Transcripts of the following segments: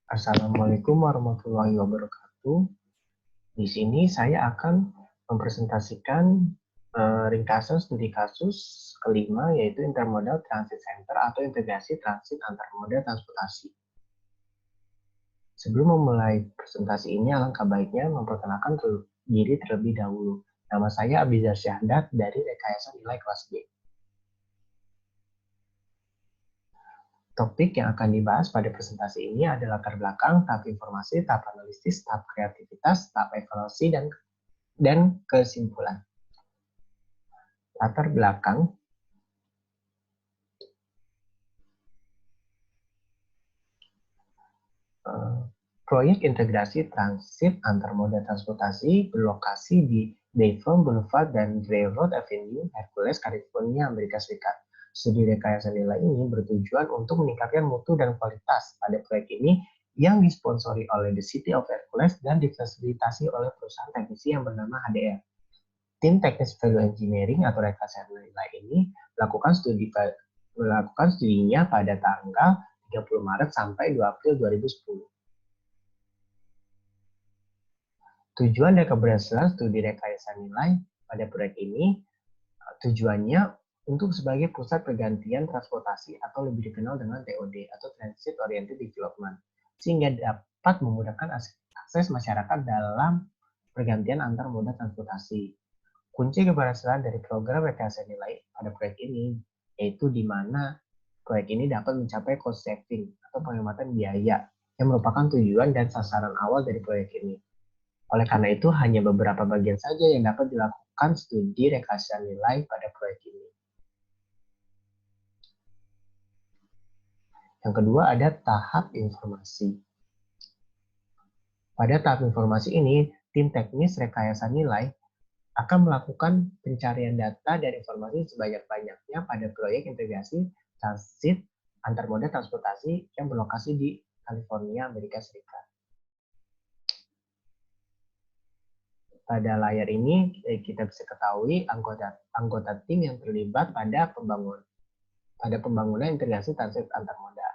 Assalamualaikum warahmatullahi wabarakatuh. Di sini saya akan mempresentasikan ringkasan studi kasus kelima, yaitu Intermodal Transit Center atau integrasi transit antar moda transportasi. Sebelum memulai presentasi ini, alangkah baiknya memperkenalkan diri terlebih dahulu. Nama saya Abizar Syahdat dari Rekayasa Nilai Kelas B. Topik yang akan dibahas pada presentasi ini adalah latar belakang, tahap informasi, tahap analisis, tahap kreativitas, tahap evaluasi, dan kesimpulan. Latar belakang. Proyek integrasi transit antar moda transportasi berlokasi di Dayton Boulevard dan Railroad Avenue, Hercules, California, Amerika Serikat. Studi rekayasa nilai ini bertujuan untuk meningkatkan mutu dan kualitas pada proyek ini yang disponsori oleh The City of Hercules dan difasilitasi oleh perusahaan teknisi yang bernama HDR. Tim teknis value engineering atau rekayasa nilai ini melakukan studinya pada tanggal 30 Maret sampai 2 April 2010. Tujuan dan keberhasilan studi rekayasa nilai pada proyek ini tujuannya untuk sebagai pusat pergantian transportasi atau lebih dikenal dengan TOD atau Transit Oriented Development, sehingga dapat memudahkan akses masyarakat dalam pergantian antar moda transportasi. Kunci keberhasilan dari program rekayasa nilai pada proyek ini yaitu di mana proyek ini dapat mencapai cost saving atau penghematan biaya yang merupakan tujuan dan sasaran awal dari proyek ini. Oleh karena itu, hanya beberapa bagian saja yang dapat dilakukan studi rekayasa nilai pada proyek ini. Yang kedua ada tahap informasi. Pada tahap informasi ini, tim teknis rekayasa nilai akan melakukan pencarian data dan informasi sebanyak-banyaknya pada proyek integrasi transit antar moda transportasi yang berlokasi di California, Amerika Serikat. Pada layar ini kita bisa ketahui anggota tim yang terlibat pada pembangunan integrasi transit antar moda.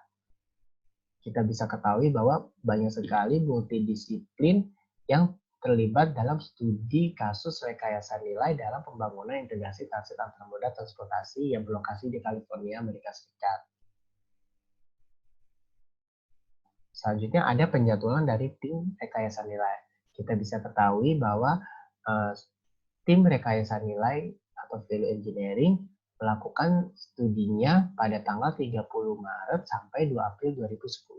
Kita bisa ketahui bahwa banyak sekali multidisiplin yang terlibat dalam studi kasus rekayasa nilai dalam pembangunan integrasi transit antar moda transportasi yang berlokasi di California, Amerika Serikat. Selanjutnya ada penjadwalan dari tim rekayasa nilai. Kita bisa ketahui bahwa tim rekayasa nilai atau value engineering melakukan studinya pada tanggal 30 Maret sampai 2 April 2010.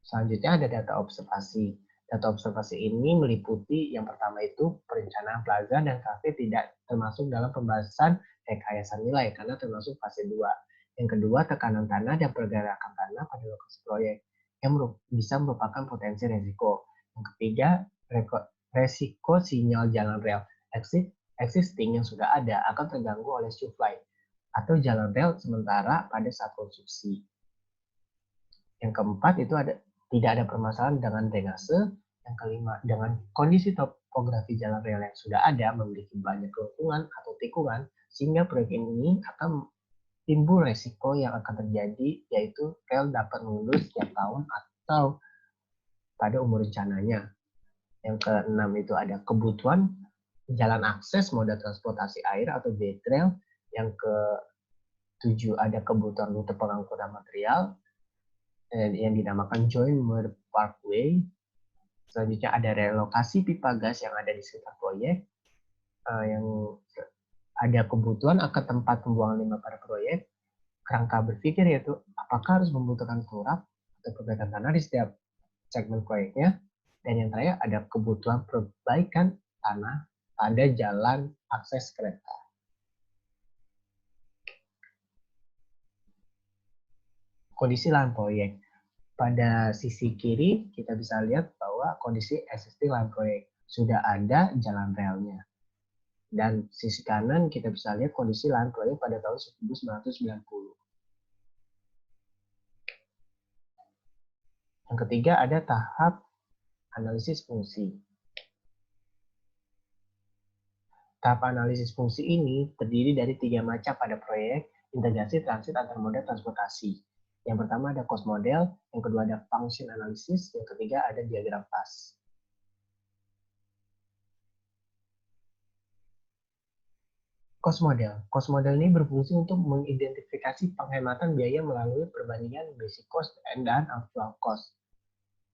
Selanjutnya ada data observasi. Data observasi ini meliputi yang pertama itu perencanaan plaza dan kafe tidak termasuk dalam pembahasan rekayasa nilai karena termasuk fase 2. Yang kedua, tekanan tanah dan pergerakan tanah pada lokasi proyek yang bisa merupakan potensi risiko. Yang ketiga, resiko sinyal jalan rel existing yang sudah ada akan terganggu oleh supply atau jalan rel sementara pada saat konstruksi. Yang keempat itu tidak ada permasalahan dengan drainase. Yang kelima, dengan kondisi topografi jalan rel yang sudah ada memiliki banyak kelengkungan atau tikungan, sehingga proyek ini akan timbul resiko yang akan terjadi, yaitu rel dapat mundur setiap tahun atau pada umur rencananya. Yang keenam itu ada kebutuhan jalan akses moda transportasi air atau bed rail. Yang ketujuh ada kebutuhan rute pengangkutan material yang dinamakan Joint Moor Parkway. Selanjutnya ada relokasi pipa gas yang ada di sekitar proyek. Yang ada kebutuhan akan tempat pembuangan limbah pada proyek. Kerangka berpikir yaitu apakah harus membutuhkan turap atau perbaikan tanah di setiap segmen proyeknya. Dan yang terakhir ada kebutuhan perbaikan tanah pada jalan akses kereta. Kondisi lahan proyek. Pada sisi kiri kita bisa lihat bahwa kondisi existing lahan proyek sudah ada jalan relnya. Dan sisi kanan kita bisa lihat kondisi lahan proyek pada tahun 1990. Yang ketiga ada tahap analisis fungsi. Tahap analisis fungsi ini terdiri dari 3 macam pada proyek integrasi transit antar moda transportasi. Yang pertama ada cost model, yang kedua ada function analysis, yang ketiga ada diagram FAS. Cost model. Cost model ini berfungsi untuk mengidentifikasi penghematan biaya melalui perbandingan basic cost dan actual cost.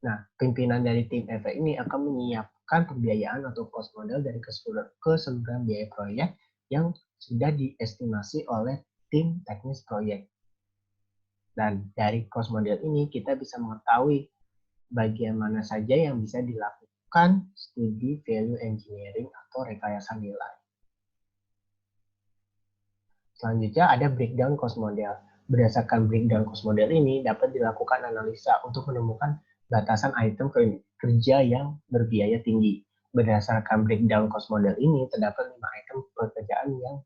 Nah, pimpinan dari tim efek ini akan menyiapkan pembiayaan atau cost model dari keseluruhan biaya proyek yang sudah diestimasi oleh tim teknis proyek. Dan dari cost model ini kita bisa mengetahui bagian mana saja yang bisa dilakukan studi value engineering atau rekayasa nilai. Selanjutnya ada breakdown cost model. Berdasarkan breakdown cost model ini dapat dilakukan analisa untuk menemukan batasan item kerja yang berbiaya tinggi. Berdasarkan breakdown cost model ini terdapat 5 item pekerjaan yang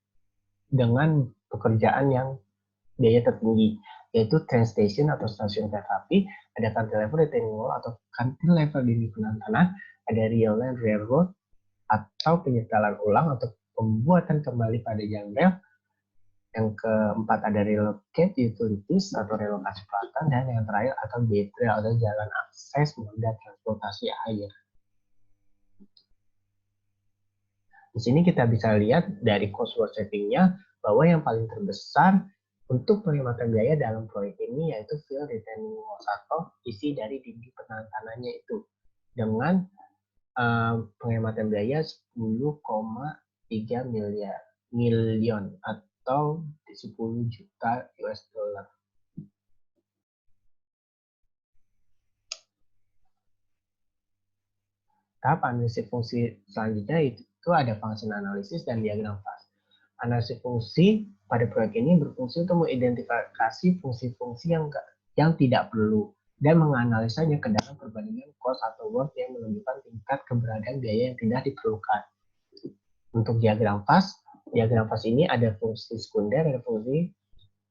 dengan pekerjaan yang biaya tertinggi, yaitu train station atau stasiun kereta api, ada cantilever retaining wall atau cantilever dinding penahan tanah, ada rail line railroad atau penyetalan ulang atau pembuatan kembali pada jalan rel. Yang keempat ada relocate utilities atau relokasi peralatan, dan yang terakhir atau gateway atau jalan akses moda transportasi air. Di sini kita bisa lihat dari cost work setting-nya bahwa yang paling terbesar untuk penghematan biaya dalam proyek ini yaitu fill retaining walls atau isi dari dinding penahan tanahnya itu dengan penghematan biaya 10,3 miliar atau 10 juta US dollar. Tahap analisis fungsi selanjutnya itu ada function analysis dan diagram FAS. Analisis fungsi pada proyek ini berfungsi untuk mengidentifikasi fungsi-fungsi yang tidak perlu dan menganalisanya ke dalam perbandingan cost atau worth yang menunjukkan tingkat keberadaan biaya yang tidak diperlukan. Untuk diagram FAS ini ada fungsi sekunder, ada fungsi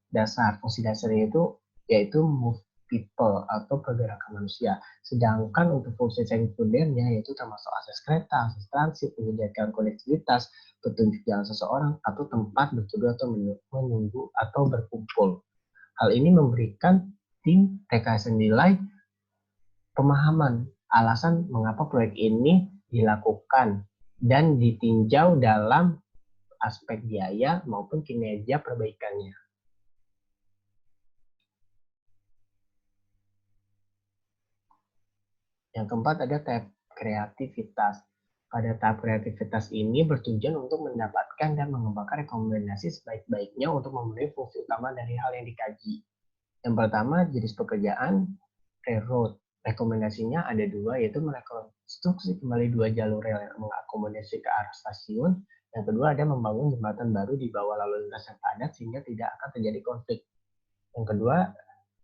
dasar. Fungsi dasarnya itu yaitu move people atau pergerakan manusia. Sedangkan untuk fungsi sekundernya yaitu termasuk akses kereta, akses transit, menyediakan konektivitas, petunjuk jalan seseorang, atau tempat berteduh atau menunggu atau berkumpul. Hal ini memberikan tim rekayasa nilai pemahaman alasan mengapa proyek ini dilakukan dan ditinjau dalam aspek biaya maupun kinerja perbaikannya. Yang keempat ada tahap kreativitas. Pada tahap kreativitas ini bertujuan untuk mendapatkan dan mengembangkan rekomendasi sebaik-baiknya untuk memenuhi fungsi utama dari hal yang dikaji. Yang pertama, jenis pekerjaan railroad. Rekomendasinya ada dua, yaitu merekonstruksi kembali 2 jalur rel yang mengakomodasi ke arah stasiun. Yang kedua ada membangun jembatan baru di bawah lalu lintas yang padat sehingga tidak akan terjadi konflik. Yang kedua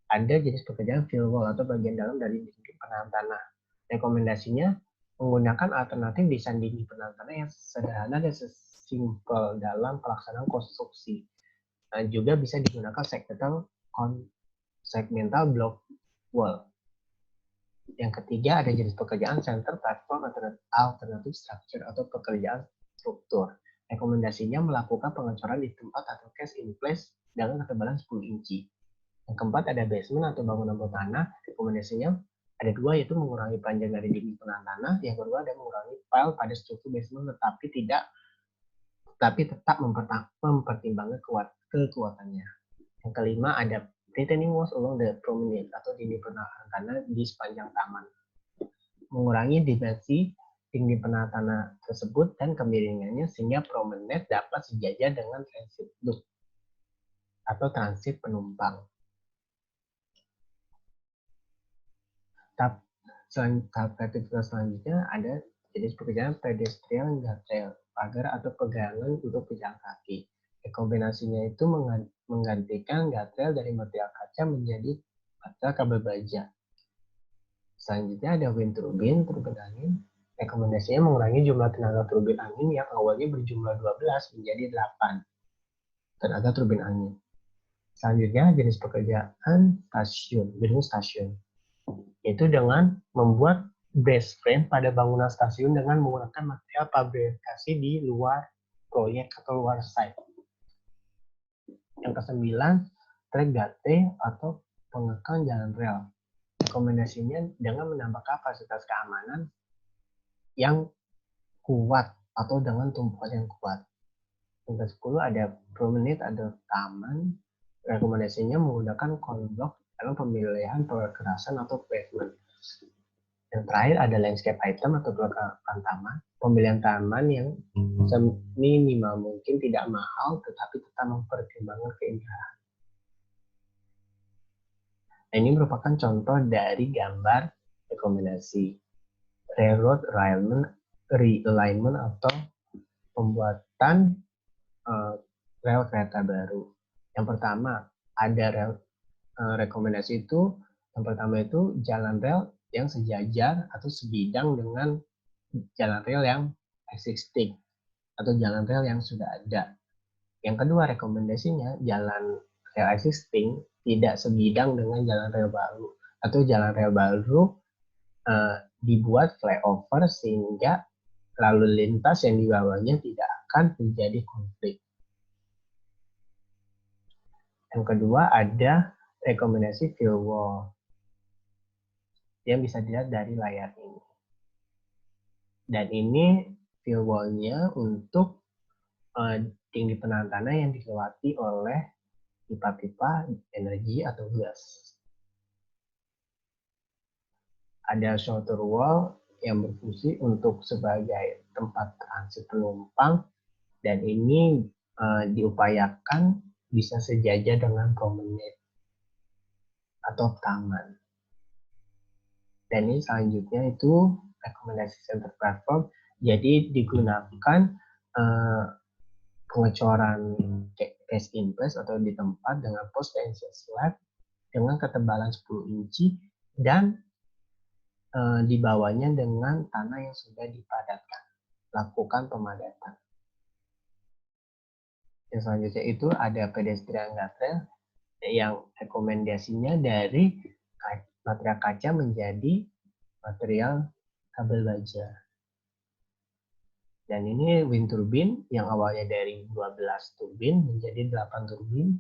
ada jenis pekerjaan fill wall atau bagian dalam dari dinding penahan tanah. Rekomendasinya menggunakan alternatif desain dinding penahan tanah yang sederhana dan sesimpel dalam pelaksanaan konstruksi. Nah, juga bisa digunakan segmental block wall. Yang ketiga ada jenis pekerjaan center platform alternative structure atau pekerjaan struktur. Rekomendasinya melakukan pengecoran di tempat atau cast in place dengan ketebalan 10 inci. Yang keempat ada basement atau bangunan bawah tanah. Rekomendasinya ada dua, yaitu mengurangi panjang dari dinding penahan tanah. Yang kedua ada mengurangi pile pada struktur basement tetapi tetap mempertimbangkan kekuatannya. Yang kelima ada retaining walls along the promenade atau dinding penahan tanah di sepanjang taman. Mengurangi dimensi dinding penahan tanah tersebut dan kemiringannya sehingga promenade dapat sejajar dengan transit loop atau transit penumpang. Tahap kreativitas selanjutnya ada jenis pekerjaan pedestrian guardrail, pagar atau pegangan untuk pejalan kaki. Kombinasinya itu menggantikan guardrail dari material kaca menjadi material kabel baja. Selanjutnya ada wind turbine angin. Rekomendasinya mengurangi jumlah tenaga turbin angin yang awalnya berjumlah 12 menjadi 8 tenaga turbin angin. Selanjutnya jenis pekerjaan gedung stasiun, yaitu dengan membuat brace frame pada bangunan stasiun dengan menggunakan material fabrikasi di luar proyek atau luar site. Yang kesembilan, track gate atau pengekang jalan rel. Rekomendasinya dengan menambah kapasitas keamanan yang kuat atau dengan tumpuan yang kuat. Yang ke-10 ada promenade atau taman. Rekomendasinya menggunakan konblok dalam pemilihan perkerasan atau pavement. Yang terakhir ada landscape item atau belakang taman. Pemilihan taman yang seminimal mungkin, tidak mahal, tetapi tetap mempertimbangkan keindahan. Nah, ini merupakan contoh dari gambar rekomendasi. Railroad realignment atau pembuatan rel kereta baru. Yang pertama ada rekomendasi itu, yang pertama itu jalan rel yang sejajar atau sebidang dengan jalan rel yang existing atau jalan rel yang sudah ada. Yang kedua rekomendasinya jalan rel existing tidak sebidang dengan jalan rel baru, atau jalan rel baru dibuat flyover sehingga lalu lintas yang di bawahnya tidak akan terjadi konflik. Yang kedua ada rekomendasi fill wall yang bisa dilihat dari layar ini. Dan ini fill wall-nya untuk tinggi penahan tanah yang dilewati oleh pipa-pipa energi atau gas. Ada shoulder wall yang berfungsi untuk sebagai tempat transit penumpang, dan ini diupayakan bisa sejajar dengan promenade atau taman. Dan ini selanjutnya itu rekomendasi center platform, jadi digunakan pengecoran case in place atau di tempat dengan post tension slab dengan ketebalan 10 inci dan di bawahnya dengan tanah yang sudah dipadatkan. Lakukan pemadatan. Yang selanjutnya itu ada pedestrian guardrail yang rekomendasinya dari material kaca menjadi material kabel baja. Dan ini wind turbine yang awalnya dari 12 turbin menjadi 8 turbin.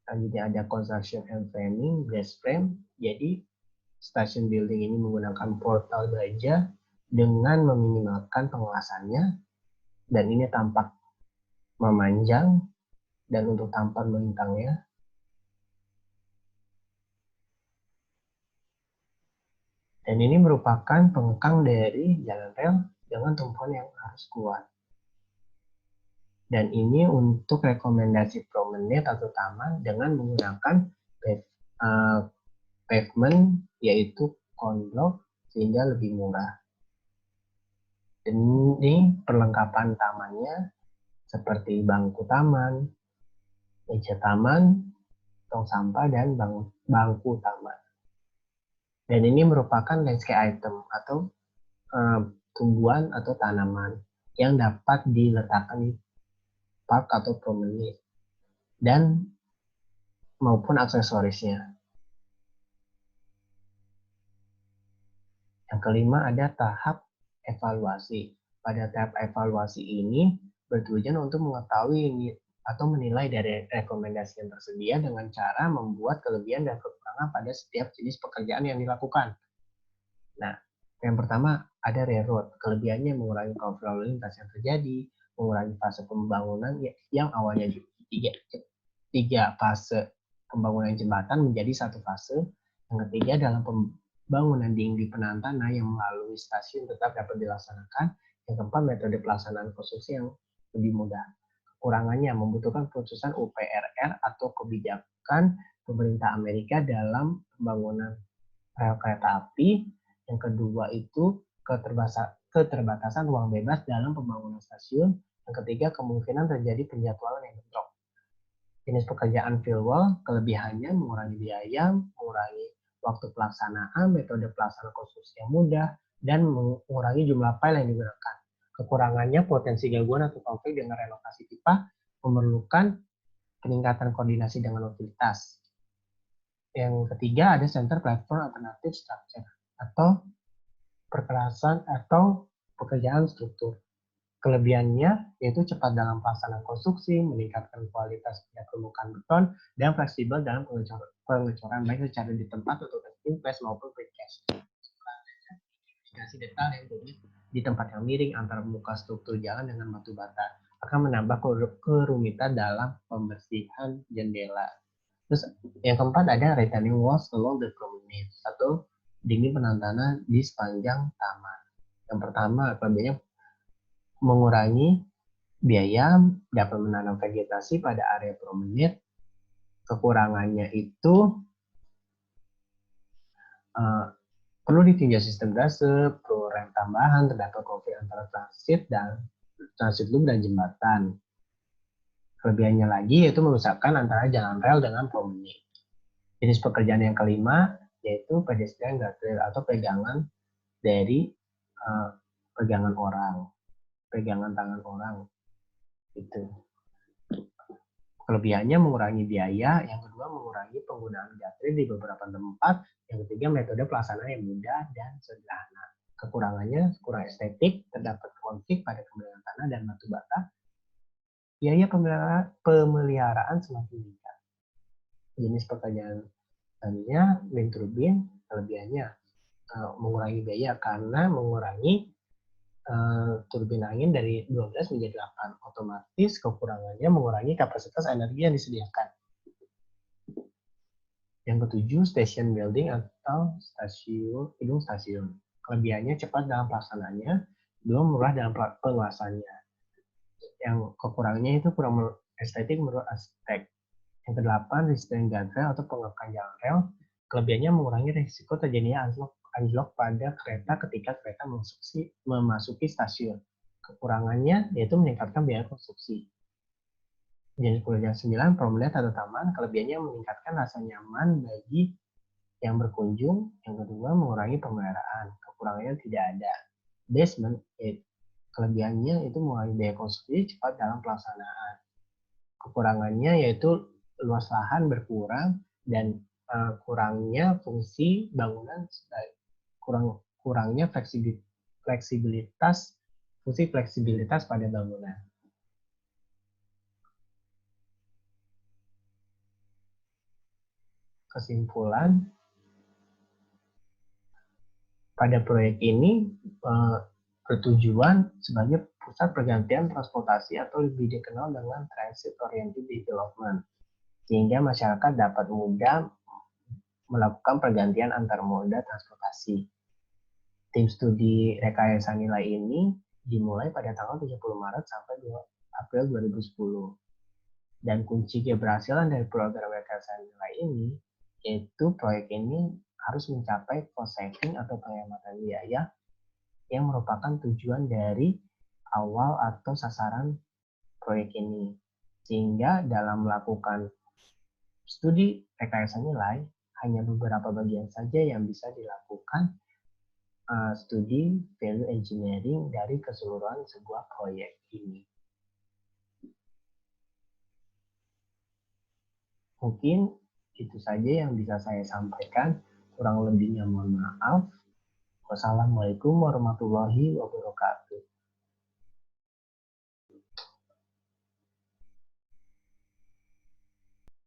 Selanjutnya ada construction and framing, brass frame. Jadi stasiun building ini menggunakan portal baja dengan meminimalkan pengelasannya, dan ini tampak memanjang, dan untuk tampan melintangnya. Dan ini merupakan pengekang dari jalan rel dengan tumpuan yang harus kuat. Dan ini untuk rekomendasi promenade atau taman dengan menggunakan pavement, yaitu konblok, sehingga lebih murah. Dan ini perlengkapan tamannya seperti bangku taman, meja taman, tong sampah, dan bangku taman. Dan ini merupakan landscape item atau tumbuhan atau tanaman yang dapat diletakkan di park atau promenade dan maupun aksesorisnya. Yang kelima ada tahap evaluasi. Pada tahap evaluasi ini bertujuan untuk mengetahui atau menilai dari rekomendasi yang tersedia dengan cara membuat kelebihan dan kekurangan pada setiap jenis pekerjaan yang dilakukan. Nah, yang pertama ada railroad. Kelebihannya mengurangi konflik lalu lintas yang terjadi, mengurangi fase pembangunan yang awalnya tiga fase pembangunan jembatan menjadi satu fase. Yang ketiga dalam pembangunan tinggi penahan tanah yang melalui stasiun tetap dapat dilaksanakan. Yang keempat metode pelaksanaan konstruksi yang lebih mudah. Kekurangannya membutuhkan keputusan UPRR atau kebijakan pemerintah Amerika dalam pembangunan rel kereta api. Yang kedua itu keterbatasan ruang bebas dalam pembangunan stasiun. Yang ketiga kemungkinan terjadi penjadwalan yang bentrok. Jenis pekerjaan fill wall, kelebihannya mengurangi biaya, mengurangi waktu pelaksanaan, metode pelaksanaan konstruksi yang mudah, dan mengurangi jumlah file yang digunakan. Kekurangannya potensi gangguan atau konflik dengan relokasi pipa, memerlukan peningkatan koordinasi dengan utilitas. Yang ketiga ada center platform alternative structure atau perkerasan atau pekerjaan struktur. Kelebihannya yaitu cepat dalam pelaksanaan konstruksi, meningkatkan kualitas pada permukaan beton, dan fleksibel dalam pengecoran baik secara di tempat untuk in place maupun precast. Indikasi detail yang di tempat yang miring antara muka struktur jalan dengan batu bata akan menambah kerumitan dalam pembersihan jendela. Terus yang keempat ada retaining walls along the promenade, atau dinding penantanan di sepanjang taman. Yang pertama, kelebihannya mengurangi biaya dapat menanam vegetasi pada area promenade. Kekurangannya itu perlu ditinjau sistem drainase, perlu rem tambahan, terdapat konflik antara transit loop dan jembatan. Kelebihannya lagi yaitu merusakkan antara jalan rel dengan promenade. Jenis pekerjaan yang kelima yaitu pedestrian guardrail atau pegangan dari pegangan tangan orang. Itu. Kelebihannya mengurangi biaya, yang kedua mengurangi penggunaan guardrail di beberapa tempat, yang ketiga metode pelaksanaan yang mudah dan sederhana. Kekurangannya kurang estetik, terdapat konflik pada keberadaan tanah dan batu bata. Biaya pemeliharaan semakin meningkat. Jenis pekerjaan selanjutnya wind turbine, kelebihannya mengurangi biaya karena mengurangi turbin angin dari 12 menjadi 8. Otomatis kekurangannya mengurangi kapasitas energi yang disediakan. Yang ketujuh, station building atau gedung stasiun. Kelebihannya cepat dalam pelaksanaannya, dua murah dalam penguasanya. Yang kekurangannya itu kurang estetik menurut arsitek. Yang kedelapan, resistant guardrail atau pengekang jalan rel. Kelebihannya mengurangi risiko terjadinya anjlok pada kereta ketika kereta memasuki stasiun. Kekurangannya yaitu meningkatkan biaya konstruksi. Jenis pekerjaan 9, promenade atau taman. Kelebihannya meningkatkan rasa nyaman bagi yang berkunjung. Yang kedua, mengurangi pemeliharaan. Kekurangannya tidak ada. Basement, kelebihannya itu mengurangi biaya konstruksi, cepat dalam pelaksanaan. Kekurangannya yaitu luas lahan berkurang dan kurangnya fungsi bangunan, kurangnya fungsi fleksibilitas pada bangunan. Kesimpulan, pada proyek ini bertujuan sebagai pusat pergantian transportasi atau lebih dikenal dengan transit oriented development, sehingga masyarakat dapat mudah melakukan pergantian antar moda transportasi. Tim studi rekayasa nilai ini dimulai pada tanggal 30 Maret sampai 2 April 2010. Dan kunci keberhasilan dari program rekayasa nilai ini yaitu proyek ini harus mencapai cost saving atau penghematan biaya yang merupakan tujuan dari awal atau sasaran proyek ini. Sehingga dalam melakukan studi rekayasa nilai, hanya beberapa bagian saja yang bisa dilakukan studi value engineering dari keseluruhan sebuah proyek ini. Mungkin itu saja yang bisa saya sampaikan. Kurang lebihnya mohon maaf. Wassalamualaikum warahmatullahi wabarakatuh.